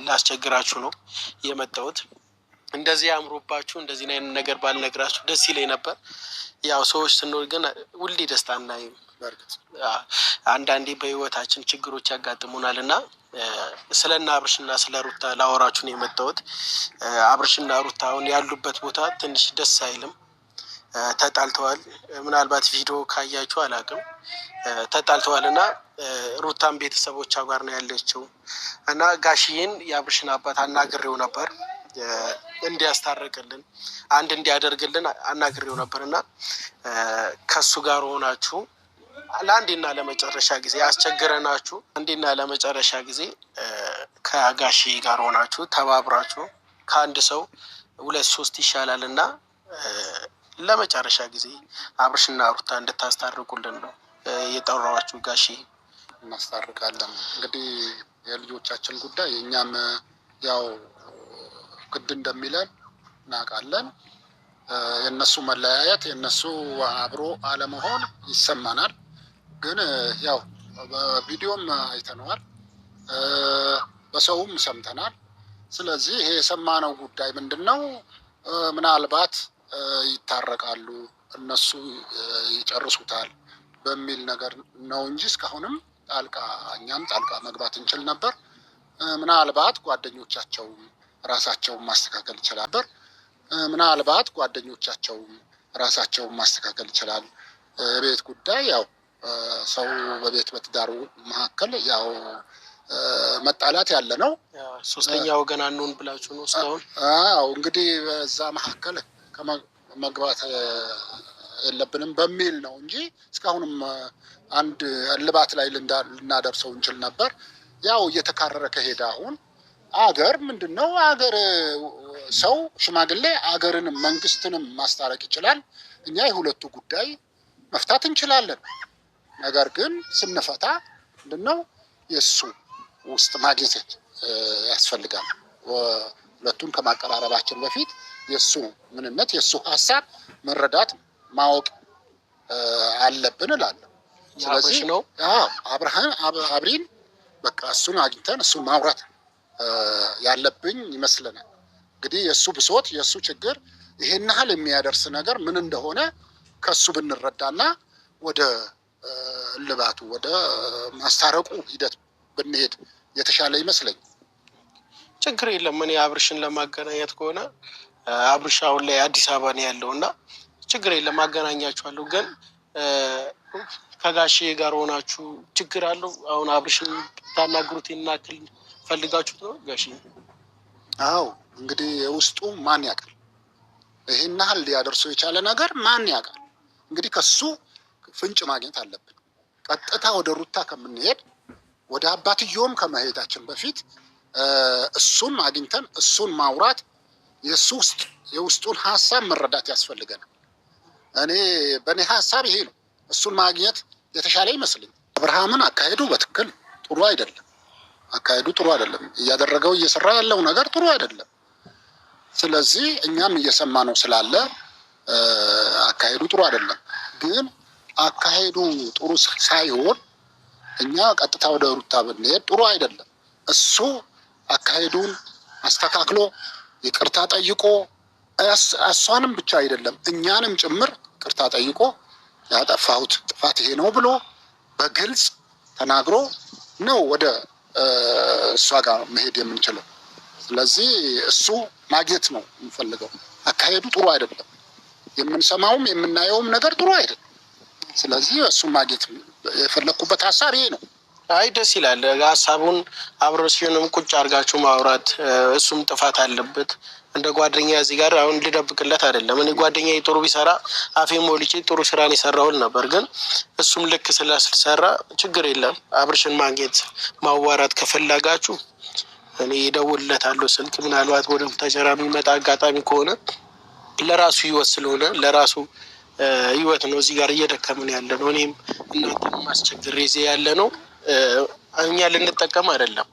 ላስቸግራችሁ ነው የመጣሁት። እንደዚህ አምሮባችሁ እንደዚህ አይነት ነገር ባልነግራችሁ ደስ ይለኝ ነበር። ያው ሰዎች ስንኖር ግን ሁሌ ደስታ እናይም። አንዳንዴ በህይወታችን ችግሮች ያጋጥሙናል እና ስለና አብርሽና ስለ ሩታ ላወራችሁ ነው የመጣሁት። አብርሽና ሩታ አሁን ያሉበት ቦታ ትንሽ ደስ አይልም። ተጣልተዋል። ምናልባት ቪዲዮ ካያችሁ አላውቅም። ተጣልተዋል እና ሩታም ቤተሰቦቿ ጋር ነው ያለችው እና ጋሽዬን የአብርሽን አባት አናግሬው ነበር እንዲያስታርቅልን አንድ እንዲያደርግልን አናግሬው ነበር እና ከሱ ጋር ሆናችሁ ለአንዴና ለመጨረሻ ጊዜ አስቸግረናችሁ አንዴና ለመጨረሻ ጊዜ ከጋሽዬ ጋር ሆናችሁ ተባብራችሁ ከአንድ ሰው 2-3 ይሻላል እና ለመጨረሻ ጊዜ አብርሽና ሩታ እንድታስታርቁልን ነው የጠራኋችሁ። ጋሽዬ እናስታርቃለን። እንግዲህ የልጆቻችን ጉዳይ እኛም ያው ግድ እንደሚለን እናውቃለን። የነሱ መለያየት የነሱ አብሮ አለመሆን ይሰማናል። ግን ያው በቪዲዮም አይተነዋል፣ በሰውም ሰምተናል። ስለዚህ ይሄ የሰማነው ጉዳይ ምንድነው? ምናልባት ይታረቃሉ እነሱ ይጨርሱታል በሚል ነገር ነው እንጂ እስካሁንም እኛም ጣልቃ መግባት እንችል ነበር። ምናልባት ጓደኞቻቸውም ራሳቸውን ማስተካከል ይችላል። ምናልባት ጓደኞቻቸውም ራሳቸውን ማስተካከል ይችላል። ቤት ጉዳይ ያው ሰው በቤት በትዳሩ መካከል ያው መጣላት ያለ ነው። ሶስተኛ ወገን አንሆን ብላችሁ ነው እስካሁን? አዎ እንግዲህ በዛ መካከል መግባት የለብንም በሚል ነው እንጂ እስካሁንም አንድ እልባት ላይ ልናደርሰው እንችል ነበር። ያው እየተካረረ ከሄደ አሁን አገር ምንድነው? አገር ሰው ሽማግሌ አገርንም መንግስትንም ማስታረቅ ይችላል። እኛ የሁለቱ ጉዳይ መፍታት እንችላለን። ነገር ግን ስንፈታ ምንድነው የሱ ውስጥ ማግኘት ያስፈልጋል። ሁለቱን ከማቀራረባችን በፊት የሱ ምንነት የሱ ሀሳብ መረዳት ማወቅ አለብን እላለሁ። ስለዚህ ነው አብሪን በቃ እሱን አግኝተን እሱን ማውራት ያለብኝ ይመስለናል። እንግዲህ የሱ ብሶት የሱ ችግር ይሄን ያህል የሚያደርስ ነገር ምን እንደሆነ ከሱ ብንረዳና ወደ ልባቱ ወደ ማስታረቁ ሂደት ብንሄድ የተሻለ ይመስለኝ። ችግር የለም። እኔ አብርሽን ለማገናኘት ከሆነ አብርሽ አሁን ላይ አዲስ አበባ ነው ያለው እና ችግር የለም አገናኛችኋለሁ። ግን ከጋሽዬ ጋር ሆናችሁ ችግር አለው? አሁን አብርሽን ታናግሩት ይናክል ፈልጋችሁት ነው ጋሽዬ? አዎ እንግዲህ የውስጡ ማን ያውቃል? ይሄን ያህል ሊያደርሰው የቻለ ነገር ማን ያውቃል? እንግዲህ ከሱ ፍንጭ ማግኘት አለብን። ቀጥታ ወደ ሩታ ከምንሄድ ወደ አባትየውም ከመሄዳችን በፊት እሱን አግኝተን እሱን ማውራት የውስጡን ሀሳብ መረዳት ያስፈልገናል። እኔ በእኔ ሀሳብ ይሄ ነው። እሱን ማግኘት የተሻለ ይመስለኝ። አብርሃምን አካሄዱ በትክክል ጥሩ አይደለም። አካሄዱ ጥሩ አይደለም። እያደረገው እየሰራ ያለው ነገር ጥሩ አይደለም። ስለዚህ እኛም እየሰማ ነው ስላለ አካሄዱ ጥሩ አይደለም። ግን አካሄዱ ጥሩ ሳይሆን እኛ ቀጥታ ወደ ሩታ ብንሄድ ጥሩ አይደለም። እሱ አካሄዱን አስተካክሎ ይቅርታ ጠይቆ እሷንም ብቻ አይደለም እኛንም ጭምር ይቅርታ ጠይቆ ያጠፋሁት ጥፋት ይሄ ነው ብሎ በግልጽ ተናግሮ ነው ወደ እሷ ጋር መሄድ የምንችለው። ስለዚህ እሱ ማግኘት ነው የምንፈልገው። አካሄዱ ጥሩ አይደለም። የምንሰማውም የምናየውም ነገር ጥሩ አይደለም። ስለዚህ እሱ ማግኘት የፈለኩበት ሀሳብ ይሄ ነው። አይ ደስ ይላል። ሀሳቡን አብረሽንም ቁጭ አድርጋችሁ ማውራት። እሱም ጥፋት አለበት እንደ ጓደኛ እዚህ ጋር አሁን ልደብቅለት አይደለም። እኔ ጓደኛዬ ጥሩ ቢሰራ አፌ ሞልቼ ጥሩ ስራን የሰራውል ነበር። ግን እሱም ልክ ስለሰራ ችግር የለም። አብርሽን ማግኘት ማዋራት ከፈለጋችሁ እኔ እደውልለታለሁ ስልክ። ምናልባት ወደ ተጀራ የሚመጣ አጋጣሚ ከሆነ ለራሱ ህይወት ስለሆነ ለራሱ ህይወት ነው እዚህ ጋር እየደከምን ያለ ነው። እኔም እናንተም ማስቸግር እዚህ ያለ ነው። እኛ ልንጠቀም አይደለም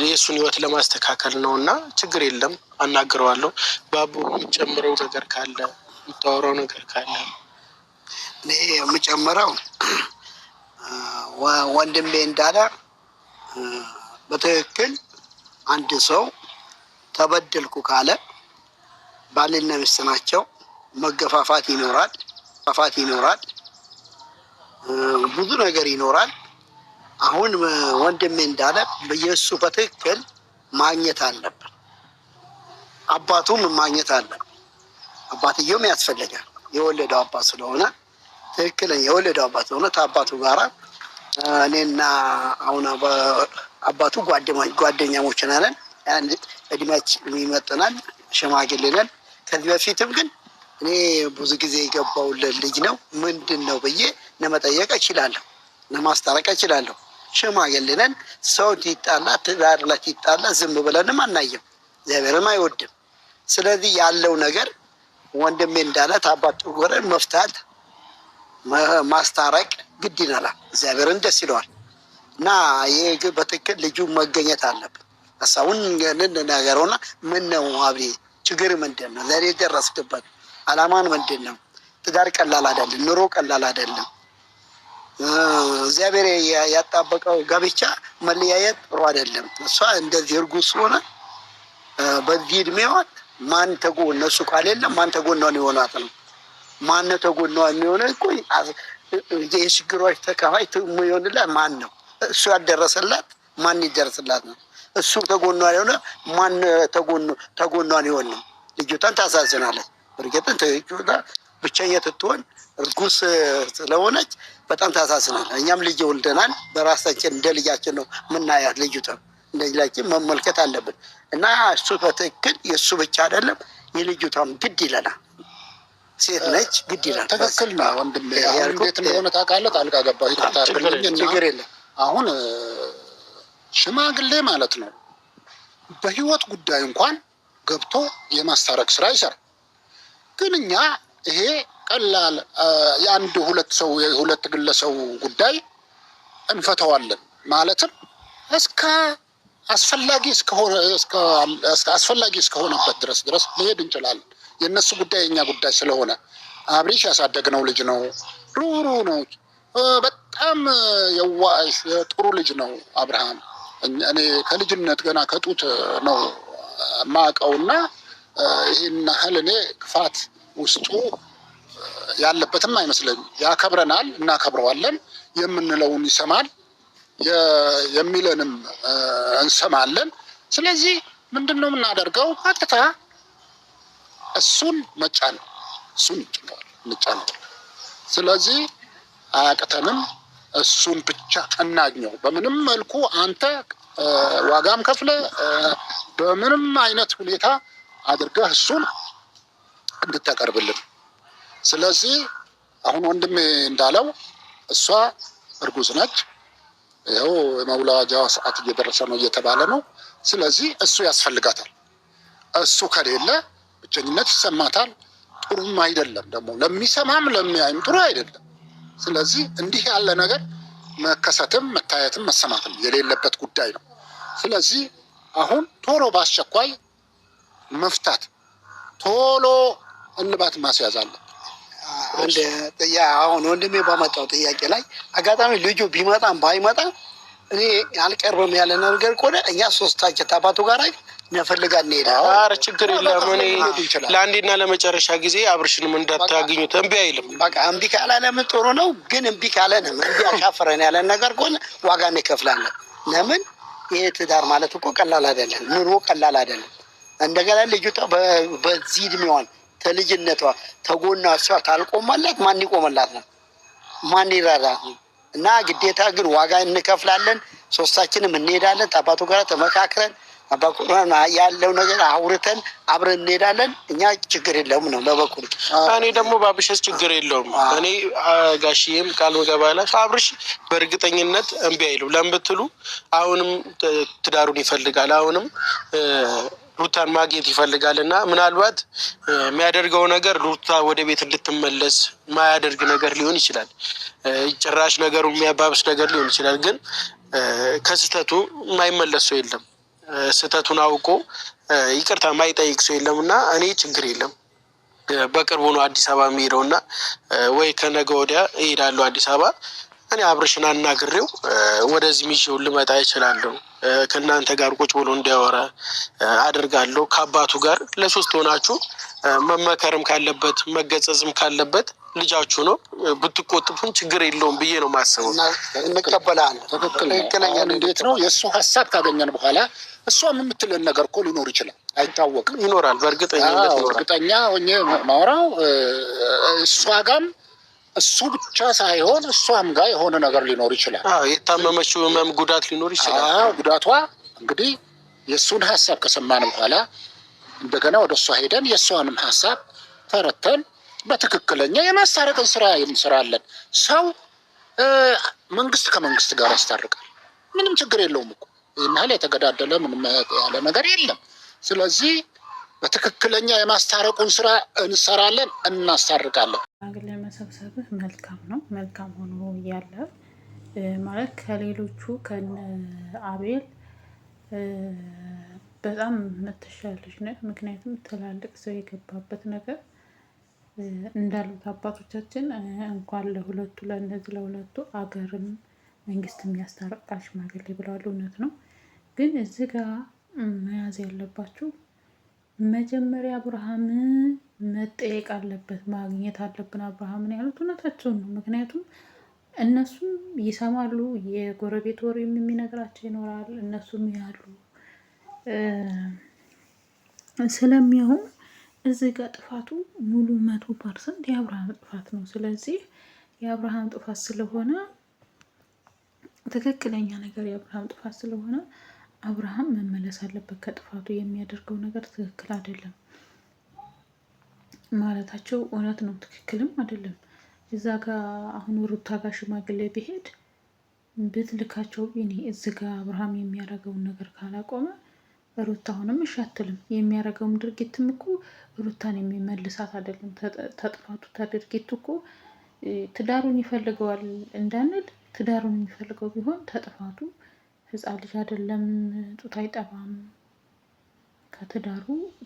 የእሱን ህይወት ለማስተካከል ነው። እና ችግር የለም አናግረዋለሁ። ባቡ የምጨምረው ነገር ካለ የምታወራው ነገር ካለ? እኔ የምጨምረው ወንድሜ እንዳለ በትክክል አንድ ሰው ተበደልኩ ካለ ባልና ሚስት ናቸው። መገፋፋት ይኖራል፣ ብዙ ነገር ይኖራል። አሁን ወንድሜ እንዳለ በየሱ በትክክል ማግኘት አለብን። አባቱም ማግኘት አለብን። አባትየውም ያስፈልጋል። የወለደው አባት ስለሆነ ትክክለኛ የወለደው አባት ስለሆነ ከአባቱ ጋራ እኔና አሁን አባቱ ጓደኛሞች ነን። እድሜያችን ይመጥናል፣ ሽማግሌ ነን። ከዚህ በፊትም ግን እኔ ብዙ ጊዜ የገባውለት ልጅ ነው። ምንድን ነው ብዬ ለመጠየቅ እችላለሁ፣ ለማስታረቅ እችላለሁ። ሽማግሌ ነን። ሰው ይጣላ፣ ትዳር ላይ ይጣላ ዝም ብለንም አናየም፣ እግዚአብሔርም አይወድም። ስለዚህ ያለው ነገር ወንድሜ እንዳለ አባት ጎረን መፍታት ማስታረቅ ግድ ይላል። እግዚአብሔርን ደስ ይለዋል እና ይህ በትክክል ልጁ መገኘት አለብን። ሀሳቡን እንነጋገረውና ምን ነው አብሬ ችግር ምንድን ነው? ዛሬ የደረስክበት አላማን ምንድን ነው? ትዳር ቀላል አይደለም፣ ኑሮ ቀላል አይደለም። እግዚአብሔር ያጣበቀው ጋብቻ መለያየት ጥሩ አይደለም። እሷ እንደዚህ እርጉዝ ሆነ በዚህ እድሜዋ ማን ተጎን እሱ ካሌለ ማን ተጎኗን ይሆናት ነው? ማን ተጎኗ የሚሆነ እኮ የችግሮች ተካፋይ የሚሆንላት ማን ነው? እሱ ያደረሰላት ማን ይደርስላት ነው? እሱ ተጎኗ የሆነ ማን ተጎኗን ይሆን ነው? ልጅቷን ታሳዝናለች። እርግጥን ብቸኛ ትትሆን እርጉዝ ስለሆነች በጣም ታሳዝናለች። እኛም ልጅ ወልደናል። በራሳችን እንደ ልጃችን ነው ምናያት። ልጅቷን እንደ ልጃችን መመልከት አለብን እና እሱ በትክክል የእሱ ብቻ አይደለም የልጅቷም ግድ ይለናል። ሴት ነች፣ ግድ ይላል። ትክክል ነው ወንድሜ። አሁን እንዴት እንደሆነ ታውቃለህ? ጣልቃ ገባሁ። ችግር የለም። አሁን ሽማግሌ ማለት ነው በህይወት ጉዳይ እንኳን ገብቶ የማስታረቅ ስራ ይሰራል። ግን እኛ ይሄ ቀላል የአንድ ሁለት ግለሰቡ ጉዳይ እንፈተዋለን ማለትም እስከ አስፈላጊ እስከሆነበት ድረስ መሄድ እንችላለን። የእነሱ ጉዳይ የእኛ ጉዳይ ስለሆነ አብሪሽ ያሳደግነው ልጅ ነው። ሩሩ ነው። በጣም የዋህ ጥሩ ልጅ ነው አብርሃም። እኔ ከልጅነት ገና ከጡት ነው ማቀውና ይህን ያህል እኔ ክፋት ውስጡ ያለበትም አይመስለኝም። ያከብረናል፣ እናከብረዋለን። የምንለውን ይሰማል፣ የሚለንም እንሰማለን። ስለዚህ ምንድን ነው የምናደርገው? ቀጥታ እሱን መጫን፣ እሱን እንጫን። ስለዚህ አያቅተንም። እሱን ብቻ እናግኘው። በምንም መልኩ አንተ ዋጋም ከፍለ በምንም አይነት ሁኔታ አድርገህ እሱን እንድታቀርብልን። ስለዚህ አሁን ወንድሜ እንዳለው እሷ እርጉዝ ነች። ይኸው የመውለጃዋ ሰዓት እየደረሰ ነው እየተባለ ነው። ስለዚህ እሱ ያስፈልጋታል። እሱ ከሌለ ብቸኝነት ይሰማታል። ጥሩም አይደለም፣ ደግሞ ለሚሰማም ለሚያይም ጥሩ አይደለም። ስለዚህ እንዲህ ያለ ነገር መከሰትም መታየትም መሰማትም የሌለበት ጉዳይ ነው። ስለዚህ አሁን ቶሎ በአስቸኳይ መፍታት፣ ቶሎ እልባት ማስያዝ አለ። አሁን ወንድሜ ባመጣው ጥያቄ ላይ አጋጣሚ ልጁ ቢመጣም ባይመጣም እኔ አልቀርብም ያለ ነገር ከሆነ እኛ ሶስታችን አባቱ ጋር ነፈልጋ እንሄዳለን። ኧረ ችግር የለም። እኔ ለአንዴና ለመጨረሻ ጊዜ አብርሽንም እንዳታገኙት እምቢ አይልም። በቃ እምቢ ካላለም ጥሩ ነው። ግን እምቢ ካለንም እምቢ አሻፈረን ያለን ነገር ከሆነ ዋጋ እንከፍላለን። ለምን ይሄ ትዳር ማለት እኮ ቀላል አይደለም፣ ኑሮ ቀላል አይደለም። እንደገና ልጅቷ በዚህ እድሜዋን ከልጅነቷ ተጎና እሷ ታልቆመላት ማን ይቆመላት ነው? ማን ይራራት ነው? እና ግዴታ ግን ዋጋ እንከፍላለን። ሶስታችንም እንሄዳለን። አባቱ ጋር ተመካክረን አባቁራን ያለው ነገር አውርተን አብረን እንሄዳለን። እኛ ችግር የለውም ነው ለበኩል። እኔ ደግሞ ባብሸስ ችግር የለውም። እኔ ጋሽዬም ቃል መገባላችሁ አብርሽ በእርግጠኝነት እምቢ አይልም። ለምን ብትሉ አሁንም ትዳሩን ይፈልጋል። አሁንም ሩታን ማግኘት ይፈልጋል እና ምናልባት የሚያደርገው ነገር ሩታ ወደ ቤት እንድትመለስ ማያደርግ ነገር ሊሆን ይችላል። ጭራሽ ነገሩ የሚያባብስ ነገር ሊሆን ይችላል። ግን ከስህተቱ የማይመለስ ሰው የለም። ስህተቱን አውቆ ይቅርታ ማይጠይቅ ሰው የለም እና እኔ ችግር የለም። በቅርቡ ነው አዲስ አበባ የሚሄደው እና ወይ ከነገ ወዲያ እሄዳለሁ አዲስ አበባ። እኔ አብርሽን አናግሬው ወደዚህ ይዤው ልመጣ እችላለሁ። ከእናንተ ጋር ቁጭ ብሎ እንዲያወራ አደርጋለሁ። ከአባቱ ጋር ለሶስት ሆናችሁ መመከርም ካለበት መገጸጽም ካለበት ልጃችሁ ነው፣ ብትቆጥፉን ችግር የለውም ብዬ ነው ማስበው። እንቀበላለን። ትክክለኛ እንዴት ነው የእሱ ሀሳብ ካገኘን በኋላ እሷም የምትለን ነገር እኮ ሊኖር ይችላል፣ አይታወቅም። ይኖራል፣ በእርግጠኝነት ይኖራል። እርግጠኛ ሆኜ ማውራው እሷ ጋም እሱ ብቻ ሳይሆን እሷም ጋር የሆነ ነገር ሊኖር ይችላል። የታመመችው ህመም ጉዳት ሊኖር ይችላል። ጉዳቷ እንግዲህ የእሱን ሀሳብ ከሰማን በኋላ እንደገና ወደ እሷ ሄደን የእሷንም ሀሳብ ተረተን በትክክለኛ የማስታረቅን ስራ እንሰራለን። ሰው መንግስት ከመንግስት ጋር ያስታርቃል። ምንም ችግር የለውም እኮ ይህን ያህል የተገዳደለ ምንም ያለ ነገር የለም። ስለዚህ በትክክለኛ የማስታረቁን ስራ እንሰራለን፣ እናስታርቃለን። ሽማግሌ መሰብሰብህ መልካም ነው። መልካም ሆኖ እያለ ማለት ከሌሎቹ ከነ አቤል በጣም መተሻለች ነ ምክንያቱም ትላልቅ ሰው የገባበት ነገር እንዳሉት አባቶቻችን እንኳን ለሁለቱ ለእነዚህ ለሁለቱ አገርም መንግስት የሚያስታርቃል ሽማግሌ ብለዋል። እውነት ነው። ግን እዚህ ጋር መያዝ ያለባችሁ መጀመሪያ አብርሃም መጠየቅ አለበት፣ ማግኘት አለብን አብርሃምን ያሉት እውነታቸውን ነው። ምክንያቱም እነሱም ይሰማሉ፣ የጎረቤት ወሬም የሚነግራቸው ይኖራል። እነሱም ያሉ ስለሚሆን እዚህ ጋር ጥፋቱ ሙሉ 100% የአብርሃም ጥፋት ነው። ስለዚህ የአብርሃም ጥፋት ስለሆነ ትክክለኛ ነገር የአብርሃም ጥፋት ስለሆነ አብርሃም መመለስ አለበት ከጥፋቱ። የሚያደርገው ነገር ትክክል አይደለም ማለታቸው እውነት ነው፣ ትክክልም አይደለም። እዛ ጋር አሁን ሩታ ጋር ሽማግሌ ቢሄድ ብትልካቸው እኔ እዚ ጋር አብርሃም የሚያደርገውን ነገር ካላቆመ ሩታ አሁንም እሺ አትልም። የሚያደርገውም ድርጊትም እኮ ሩታን የሚመልሳት አይደለም። ተጥፋቱ ተድርጊቱ እኮ ትዳሩን ይፈልገዋል እንዳንል ትዳሩን የሚፈልገው ቢሆን ተጥፋቱ ህፃን ልጅ አይደለም፣ ጡት አይጠባም።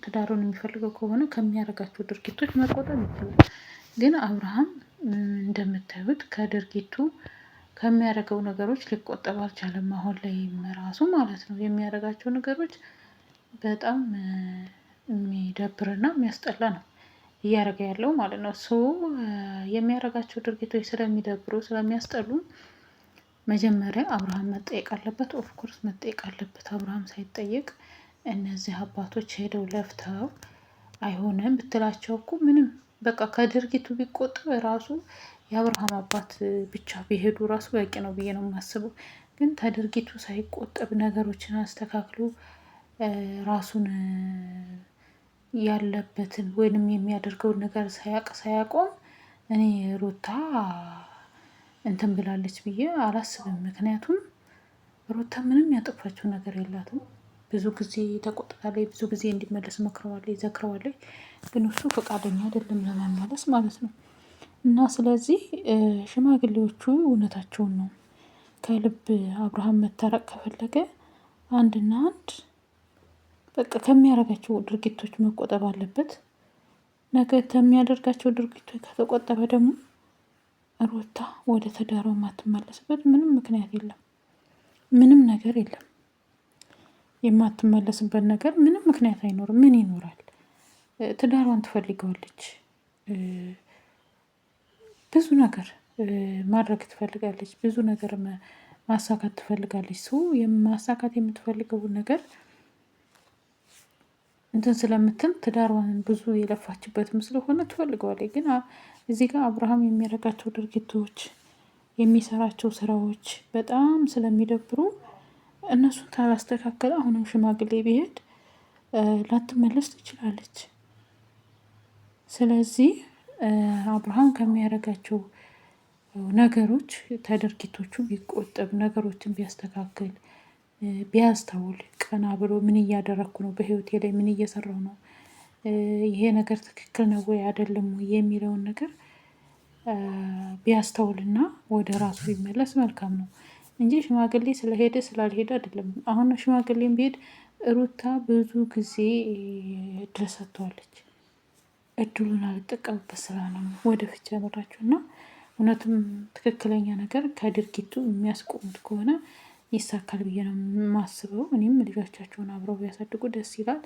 ትዳሩን የሚፈልገው ከሆነ ከሚያደርጋቸው ድርጊቶች መቆጠብ ይችላል። ግን አብርሃም እንደምታዩት ከድርጊቱ ከሚያደርገው ነገሮች ሊቆጠብ አልቻለም። አሁን ላይ ራሱ ማለት ነው የሚያደርጋቸው ነገሮች በጣም የሚደብርና የሚያስጠላ ነው እያደረገ ያለው ማለት ነው። ሰው የሚያደርጋቸው ድርጊቶች ስለሚደብሩ ስለሚያስጠሉ መጀመሪያ አብርሃም መጠየቅ አለበት። ኦፍኮርስ መጠየቅ አለበት። አብርሃም ሳይጠየቅ እነዚህ አባቶች ሄደው ለፍተው አይሆንም ብትላቸው እኮ ምንም በቃ ከድርጊቱ ቢቆጠብ ራሱ የአብርሃም አባት ብቻ ቢሄዱ ራሱ በቂ ነው ብዬ ነው የማስበው። ግን ከድርጊቱ ሳይቆጠብ ነገሮችን አስተካክሎ ራሱን ያለበትን ወይንም የሚያደርገውን ነገር ሳያቆም እኔ ሩታ እንትን ብላለች ብዬ አላስብም። ምክንያቱም ሩታ ምንም ያጠፋችው ነገር የላትም። ብዙ ጊዜ ተቆጥታለች፣ ብዙ ጊዜ እንዲመለስ መክረዋለች፣ ዘክረዋለች። ግን እሱ ፈቃደኛ አይደለም ለመመለስ ማለት ነው። እና ስለዚህ ሽማግሌዎቹ እውነታቸውን ነው። ከልብ አብርሃም መታረቅ ከፈለገ አንድና አንድ በቃ ከሚያደርጋቸው ድርጊቶች መቆጠብ አለበት። ነገ ከሚያደርጋቸው ድርጊቶች ከተቆጠበ ደግሞ ሩታ ወደ ትዳሯ የማትመለስበት ምንም ምክንያት የለም። ምንም ነገር የለም። የማትመለስበት ነገር ምንም ምክንያት አይኖርም። ምን ይኖራል? ትዳሯን ትፈልገዋለች። ብዙ ነገር ማድረግ ትፈልጋለች። ብዙ ነገር ማሳካት ትፈልጋለች። ሰው ማሳካት የምትፈልገውን ነገር እንትን ስለምትል ትዳሯን ብዙ የለፋችበትም ስለሆነ ትፈልገዋለች። ግን እዚህ ጋር አብርሃም የሚያደርጋቸው ድርጊቶች፣ የሚሰራቸው ስራዎች በጣም ስለሚደብሩ እነሱን ካላስተካከለ አሁንም ሽማግሌ ቢሄድ ላትመለስ ትችላለች። ስለዚህ አብርሃም ከሚያደርጋቸው ነገሮች ተድርጊቶቹ ቢቆጠብ፣ ነገሮችን ቢያስተካክል፣ ቢያስተውል፣ ቀና ብሎ ምን እያደረግኩ ነው፣ በህይወቴ ላይ ምን እየሰራው ነው፣ ይሄ ነገር ትክክል ነው ወይ አይደለም ወይ የሚለውን ነገር ቢያስተውልና ወደ ራሱ ቢመለስ መልካም ነው እንጂ ሽማግሌ ስለሄደ ስላልሄደ አይደለም። አሁን ሽማግሌም ቢሄድ ሩታ ብዙ ጊዜ እድል ሰጥተዋለች። እድሉን አልጠቀምበት ስላ ነው ወደ ፍቻ ያመራችሁ እና እውነትም ትክክለኛ ነገር ከድርጊቱ የሚያስቆሙት ከሆነ ይሳካል ብዬ ነው የማስበው። እኔም ልጆቻቸውን አብረው ቢያሳድጉ ደስ ይላል።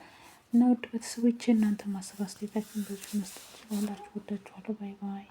እና ውድ ቤተሰቦቼ እናንተ ማሰብ አስተያየታችሁን በዚህ መስጠት ትችላላችሁ። ወዳችኋለሁ። ባይ ባይ።